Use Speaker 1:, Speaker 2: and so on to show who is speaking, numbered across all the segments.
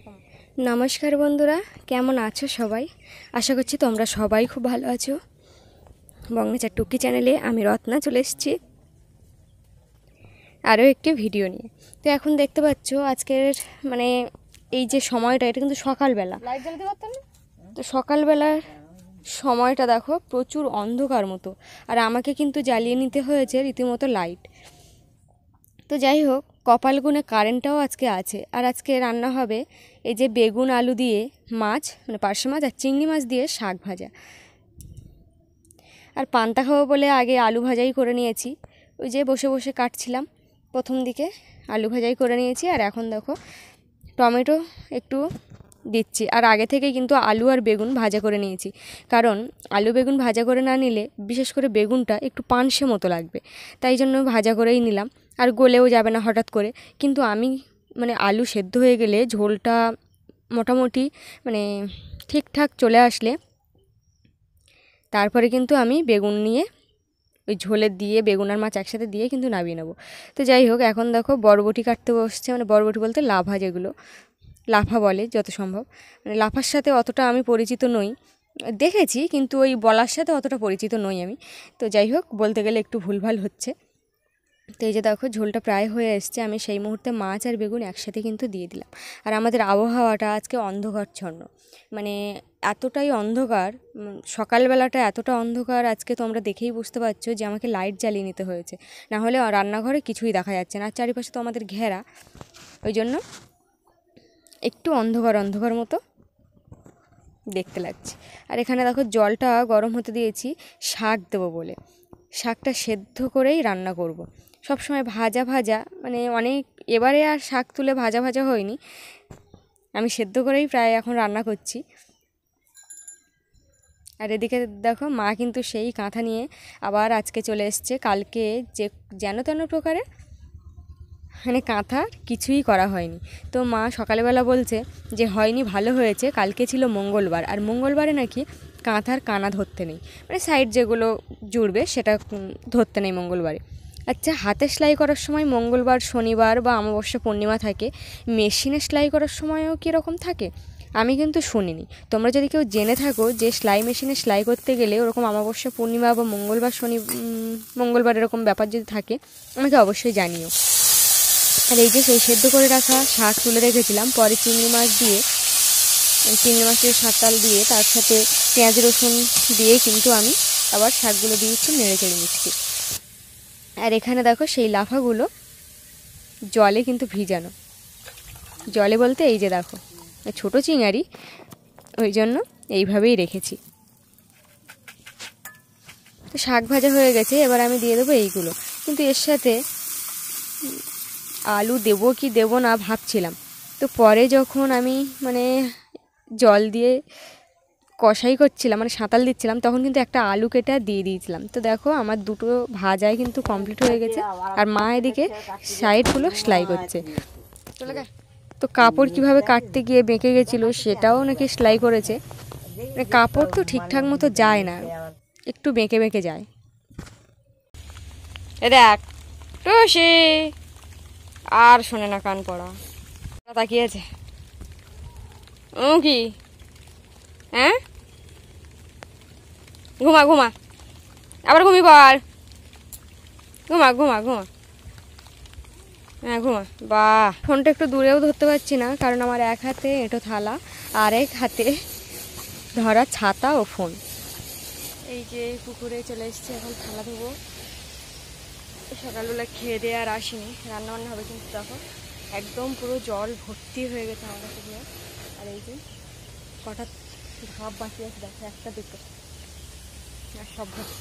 Speaker 1: नमस्कार बंधुरा केमन आछो सबाई आशा करछि तोमरा सबाई खूब भालो आछो। बंगनेचार टुकी चैनेले आमी रत्ना चले एसेछि आरो एकटी भिडियो निये। तो एखन देखते पाচ্ছো आजकेर माने এই যে সময়টা এটা কিন্তু সকালবেলা, লাইট জ্বালাতে পারতাম না। তো সকালবেলার সময়টা দেখো প্রচুর অন্ধকার মতো, আর আমাকে কিন্তু জ্বালিয়ে নিতে হয়েছে রীতিমতো লাইট। তো যাই হোক, কপাল গুনে কারেন্টটাও আজকে আছে। আর আজকে রান্না হবে এই যে বেগুন আলু দিয়ে মাছ, মানে পার্শে মাছ আর চিংড়ি মাছ দিয়ে শাক ভাজা। আর পান্তা খাবো বলে আগে আলু ভাজাই করে নিয়েছি, ওই যে বসে বসে কাটছিলাম প্রথম দিকে আলু ভাজাই করে নিয়েছি। আর এখন দেখো টমেটো একটু দিচ্ছি, আর আগে থেকে কিন্তু আলু আর বেগুন ভাজা করে নিয়েছি, কারণ আলু বেগুন ভাজা করে না নিলে বিশেষ করে বেগুনটা একটু পানসে মতো লাগবে, তাই জন্য ভাজা করেই নিলাম। আর গলেও যাবে না হঠাৎ করে, কিন্তু আমি মানে আলু সেদ্ধ হয়ে গেলে ঝোলটা মোটামুটি মানে ঠিকঠাক চলে আসলে তারপরে কিন্তু আমি বেগুন নিয়ে ওই ঝোলে দিয়ে বেগুন আর মাছ একসাথে দিয়ে কিন্তু নামিয়ে নেব। তো যাই হোক, এখন দেখো বরবটি কাটতে বসছে, মানে বরবটি বলতে লাফা, যেগুলো লাফা বলে যত সম্ভব। মানে লাফার সাথে অতটা আমি পরিচিত নই, দেখেছি কিন্তু ওই বলার সাথে অতটা পরিচিত নই আমি। তো যাই হোক, বলতে গেলে একটু ভুলভাল হচ্ছে। তো এই যে দেখো ঝোলটা প্রায় হয়ে এসছে, আমি সেই মুহূর্তে মাছ আর বেগুন একসাথে কিন্তু দিয়ে দিলাম। আর আমাদের আবহাওয়াটা আজকে অন্ধকারচ্ছন্ন, মানে এতটাই অন্ধকার, সকালবেলাটা এতটা অন্ধকার আজকে, তোমরা দেখেই বুঝতে পারছো যে আমাকে লাইট জ্বালিয়ে নিতে হয়েছে, না হলে রান্নাঘরে কিছুই দেখা যাচ্ছে না। আর চারিপাশে তো আমাদের ঘেরা, ওই জন্য একটু অন্ধকার অন্ধকার মতো দেখতে লাগছে। আর এখানে দেখো জলটা গরম হতে দিয়েছি শাক দেবো বলে, শাকটা সেদ্ধ করেই রান্না করব। সবসময় ভাজা ভাজা মানে অনেক, এবারে আর শাক তুলে ভাজা ভাজা হয়নি, আমি সেদ্ধ করেই প্রায় এখন রান্না করছি। আর এদিকে দেখো মা কিন্তু সেই কাঁথা নিয়ে আবার আজকে চলে এসছে, কালকে যে যেন তেন প্রকারে মানে কাঁথার কিছুই করা হয়নি। তো মা সকালবেলা বলছে যে হয়নি, ভালো হয়েছে, কালকে ছিল মঙ্গলবার, আর মঙ্গলবারে নাকি কাঁথার কানা ধরতে নেই, মানে সাইড যেগুলো জুড়বে সেটা ধরতে নেই মঙ্গলবারে। আচ্ছা, হাতে সেলাই করার সময় মঙ্গলবার, শনিবার বা অমাবস্যা পূর্ণিমা থাকে, মেশিনে সেলাই করার সময়ও কীরকম থাকে আমি কিন্তু শুনিনি। তোমরা যদি কেউ জেনে থাকো যে সেলাই মেশিনে সেলাই করতে গেলে ওরকম অমাবস্যা পূর্ণিমা বা মঙ্গলবার মঙ্গলবার এরকম ব্যাপার যদি থাকে, আমাকে অবশ্যই জানিও। আর এই যে সেই সেদ্ধ করে রাখা শাক তুলে রেখেছিলাম, পরে চিংড়ি মাছ দিয়ে, চিংড়ি মাছের শাঁকাল দিয়ে তার সাথে পেঁয়াজ রসুন দিয়ে কিন্তু আমি আবার শাকগুলো দিয়ে একটু নেড়ে চেড়ে নিচ্ছি। আর এখানে দেখো সেই লাফাগুলো জলে কিন্তু ভিজানো, জলে বলতে এই যে দেখো ছোটো চিংড়ি, ওই জন্য এইভাবেই রেখেছি। তো শাক ভাজা হয়ে গেছে, এবার আমি দিয়ে দেবো এইগুলো। কিন্তু এর সাথে আলু দেবো কি দেবো না ভাবছিলাম, তো পরে যখন আমি মানে জল দিয়ে কষাই করছিলাম, মানে সাঁতাল দিচ্ছিলাম, তখন কিন্তু একটা আলু কেটে দিয়ে দিয়েছিলাম। তো দেখো আমার দুটো ভাজাই কিন্তু কমপ্লিট হয়ে গেছে, আর মা এদিকে সাইডগুলো সেলাই করছে। তো কাপড় কিভাবে কাটতে গিয়ে বেঁকে গেছিলো সেটাও নাকি সেলাই করেছে। কাপড় তো ঠিকঠাক মতো যায় না, একটু বেঁকে বেঁকে যায়। দেখ টুসি আর শোনে না, কান পড়া তাকিয়েছে কি, হ্যাঁ ঘুমা ঘুমা, আবার ঘুমি পর, ঘুমা ঘুমা ঘুমা, হ্যাঁ ঘুমা। বাহ, ফোনটা একটু দূরেও ধরতে পারছি না, কারণ আমার এক হাতে এঁটো থালা আর এক হাতে ধরা ছাতা ও ফোন। এই যে পুকুরে চলে এসেছি, এখন থালা ধোবো। সকালবেলা খেয়ে দিয়ে আর আসিনি, রান্নাবান্না হবে, কিন্তু দেখো একদম পুরো জল ভর্তি হয়ে গেছে আমার কাছে দিয়ে। আর এই যে কটা ধাপ বাকি আছে দেখো, একটা দুটো আর সব ভর্তি।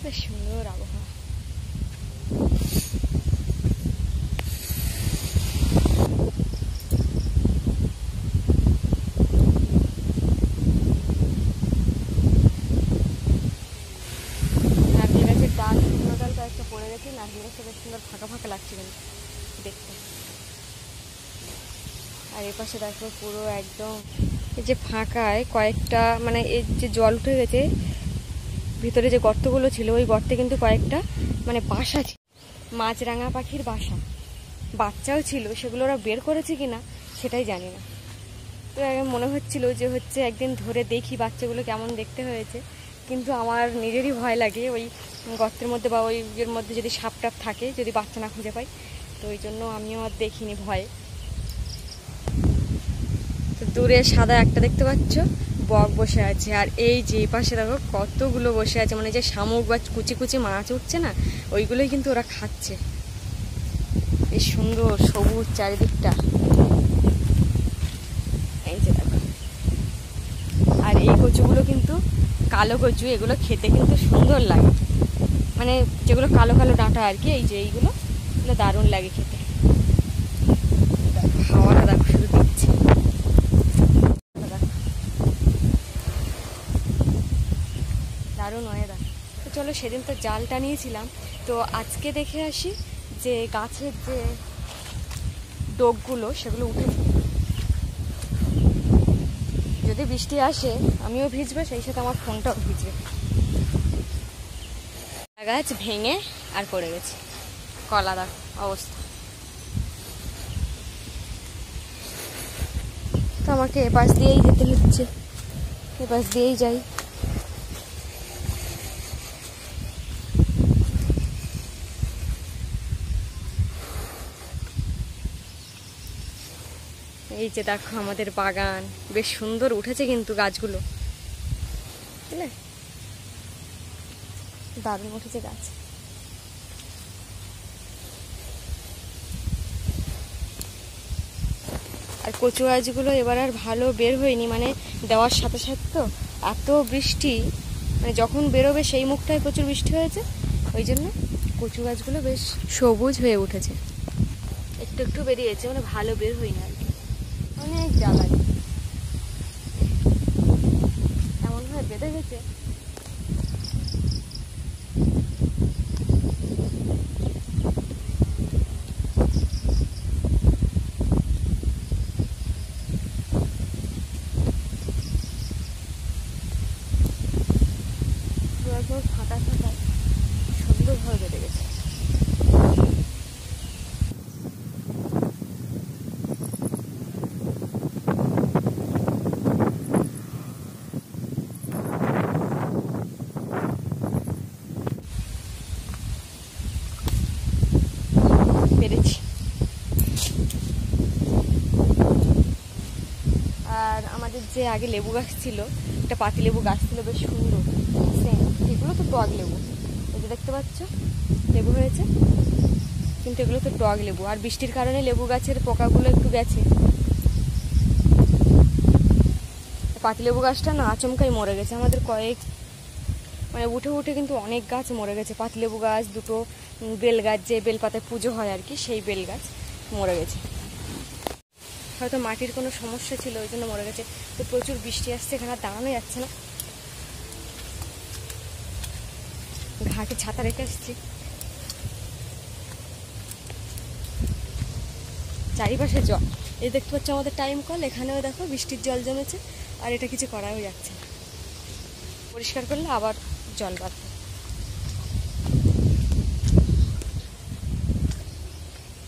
Speaker 1: বেশ সুন্দর আবহাওয়া। পড়ে গেছে, নারকেল গাছটা বেশ সুন্দর ফাঁকা ফাঁকা লাগছে কিন্তু দেখতে। আর এ পাশে দেখো পুরো একদম এই যে ফাঁকায় কয়েকটা, মানে এই যে জল উঠে গেছে, ভিতরে যে গর্তগুলো ছিল ওই গর্তে কিন্তু কয়েকটা মানে বাসা, মাছরাঙা পাখির বাসা, বাচ্চাও ছিল, সেগুলো ওরা বের করেছে কিনা সেটাই জানি না। তো মনে হচ্ছিল যে হচ্ছে একদিন ধরে দেখি বাচ্চাগুলো কেমন দেখতে হয়েছে, কিন্তু আমার নিজেরই ভয় লাগে ওই গর্তের মধ্যে বা ওই এর মধ্যে যদি সাপ টাপ থাকে, যদি বাচ্চা না খুঁজে পাই, তো ওই জন্য আমিও আর দেখিনি ভয়ে। তো দূরে সাদা একটা দেখতে পাচ্ছ বক বসে আছে, আর এই যে পাশে দেখো কতগুলো বসে আছে, মানে যে শামুক বা কুচি কুচি মাছ উঠছে না, ওইগুলোই কিন্তু ওরা খাচ্ছে। বেশ সুন্দর সবুজ চারিদিকটা, এই যে দেখো। আর এই কচুগুলো কিন্তু কালো কচু, এগুলো খেতে কিন্তু সুন্দর লাগে, মানে যেগুলো কালো কালো ডাঁটা আর কি, এই যে এইগুলো দারুণ লাগে খেতে। হাওয়াটা দেখো শুধু দিচ্ছে, দারুণ ওয়েদার। তো চলো, সেদিন তো জাল টানিয়েছিলাম, তো আজকে দেখে আসি যে গাছের যে ডোকগুলো সেগুলো উঠেছে। যদি বৃষ্টি আসে আমিও ভিজবে, সেই সাথে আমার ফোনটাও ভিজবে। গাছ ভেঙে আর পড়ে গেছে, কলা দেখ অবস্থা। তো আমাকে এপাশ দিয়েই যেতে হচ্ছে, এপাশ দিয়েই যাই। এই যে দেখো আমাদের বাগান বেশ সুন্দর উঠেছে কিন্তু গাছগুলো, বুঝলে, দারুণ উঠেছে গাছ। আর কচু গাছগুলো এবার আর ভালো বের হয়নি, মানে দেওয়ার সাথে সাথে তো এত বৃষ্টি, মানে যখন বেরোবে সেই মুখটায় প্রচুর বৃষ্টি হয়েছে, ওই জন্য কচু গাছগুলো বেশ সবুজ হয়ে উঠেছে। একটু একটু বেরিয়েছে, মানে ভালো বের হয়নি আর কি, অনেক জ্বালায় এমনভাবে বেঁধে গেছে। ফাঁকা ফাঁকা সুন্দরভাবে বেঁধে গেছে। পেরেছি। আর আমাদের যে আগে লেবু গাছ ছিল, একটা পাতি লেবু গাছ ছিল বেশ সুন্দর, এগুলো তো টক লেবু, এই যে দেখতে পাচ্ছ লেবু হয়েছে, কিন্তু এগুলো তো টক লেবু। আর বৃষ্টির কারণে লেবু গাছের পোকাগুলো একটু গেছে। পাতিলেবু গাছটা না আচমকাই মরে গেছে, আমাদের কয়েক মানে উঠে উঠে কিন্তু অনেক গাছ মরে গেছে। পাতিলেবু গাছ, দুটো বেল গাছ, যে বেলপাতায় পুজো হয় আর কি, সেই বেল গাছ মরে গেছে। হয়তো মাটির কোনো সমস্যা ছিল ওই জন্য মরে গেছে। তো প্রচুর বৃষ্টি আসছে, এখানে দাঁড়ানো যাচ্ছে না, ঘাটে ছাতা রেখে আসছি। চারিপাশে জল, এই দেখতে পাচ্ছ আমাদের টাইম কল, এখানেও দেখো বৃষ্টির জল জমেছে, আর এটা কিছু করাও যাচ্ছে না, পরিষ্কার করলে আবার জল বাড়বে।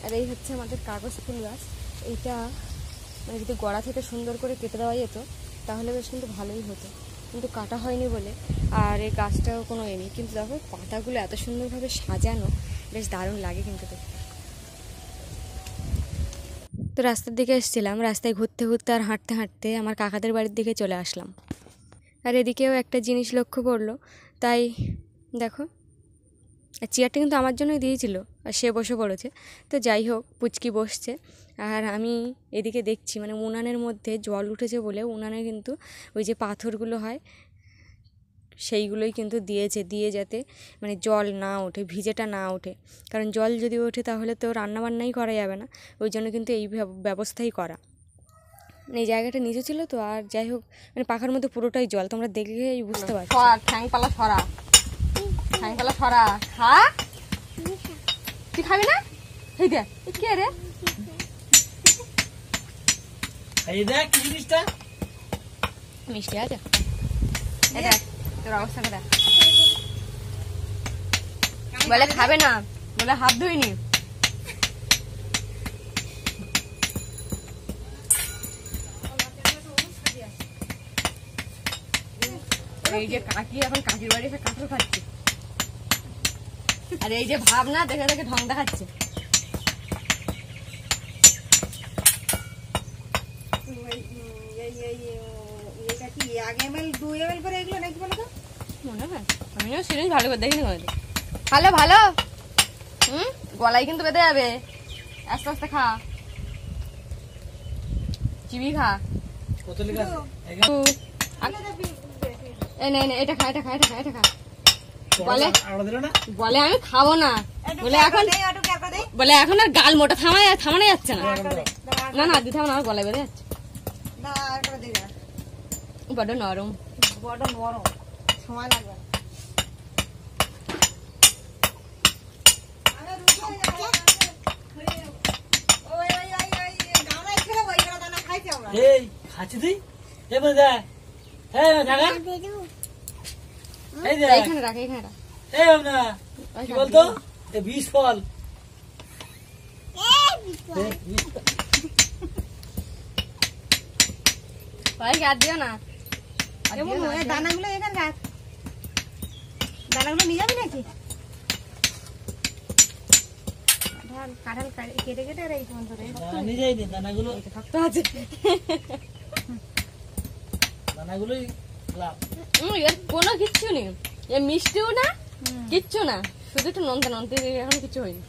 Speaker 1: আর এই হচ্ছে আমাদের কাগজ ফুল গাছ, এইটা মানে যদি গোড়া থেকে সুন্দর করে কেটে দেওয়া যেত তাহলে বেশ কিন্তু ভালোই হতো, কিন্তু কাটা হয়নি বলে। আর এই গাছটাও কোনো নেই, কিন্তু দেখো পাতাগুলো এত সুন্দরভাবে সাজানো, বেশ দারুণ লাগে কিন্তু দেখতে। তো রাস্তার দিকে এসেছিলাম, রাস্তায় ঘুরতে ঘুরতে আর হাঁটতে হাঁটতে আমার কাকাদের বাড়ির দিকে চলে আসলাম। আর এদিকেও একটা জিনিস লক্ষ্য পড়লো, তাই দেখো চেয়ারটা কিন্তু আমার জন্যই দিয়েছিল, আর সে বসে পড়েছে। তো যাই হোক, পুচকি বসছে, আর আমি এদিকে দেখছি মানে উনানের মধ্যে জল উঠেছে বলে উনানে কিন্তু ওই যে পাথরগুলো হয় সেইগুলোই কিন্তু দিয়েছে, দিয়ে যাতে মানে জল না ওঠে, ভিজেটা না ওঠে, কারণ জল যদি ওঠে তাহলে তো রান্নাবান্নাই করা যাবে না, ওই জন্য কিন্তু এই ব্যবস্থাই করা। মানে এই জায়গাটা নিচু ছিল তো, আর যাই হোক মানে পাখার মধ্যে পুরোটাই জল, তোমরা দেখলেই বুঝতে পারছো। ঠ্যাংপালা সরা, ঠ্যাংপালা সরা, খা, তুই খাবি না? এই দেখ কে রে, এই দেখ কি জিনিসটা মিষ্টি আছে, তোর অবস্থাটা দেখ, বলে খাবে না, বলে হাত ধুইনি। এই যে কাকি এখন কাকির বাড়ি এসে কাঁঠাল খাচ্ছে, আর এই যে ভাবনা দেখে দেখে ঢং দেখাচ্ছে। মনে হয় আমিও সিরিজ ভালো করে দেখিনি। ভালো ভালো, গলায় কিন্তু বেঁধে যাবে, আস্তে আস্তে খা, চিবি খা। এটা খা, এটা খা, এটা খা, এটা খা। বলে আমি খাবো না, বলে এখন আর গাল মোটা থামানো যাচ্ছে না। না না দিতে হবে না, আমার গলায় বেঁধে যাচ্ছে, বড্ড নরম, বড্ড নরম, সময় লাগবে। এইখানে রাখ, এইখানে রাখ।
Speaker 2: কি বলতো বিষ ফল,
Speaker 1: আর দিও না,
Speaker 3: দানাগুলো এখানে রাখ, দানাগুলো নিয়ে যাবি নাকি? কাঁঠাল কেটে কেটে আর এই
Speaker 2: নিয়ে যাইনি দানাগুলো,
Speaker 1: শক্ত আছে,
Speaker 2: দানাগুলোই
Speaker 1: এর কোনো কিচ্ছু নেই, এ মিষ্টিও না কিচ্ছু না, শুধু একটু নন্তা নন্তি, এখন কিছু হয়নি।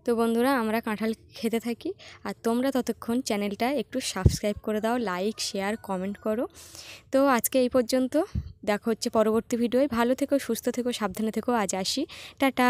Speaker 1: তো বন্ধুরা আমরা কাঁঠাল খেতে থাকি, আর তোমরা ততক্ষণ চ্যানেলটা একটু সাবস্ক্রাইব করে দাও, লাইক শেয়ার কমেন্ট করো। তো আজকে এই পর্যন্ত, দেখা হচ্ছে পরবর্তী ভিডিওয়। ভালো থেকো, সুস্থ থেকো, সাবধানে থেকো, আজ আসি, টাটা।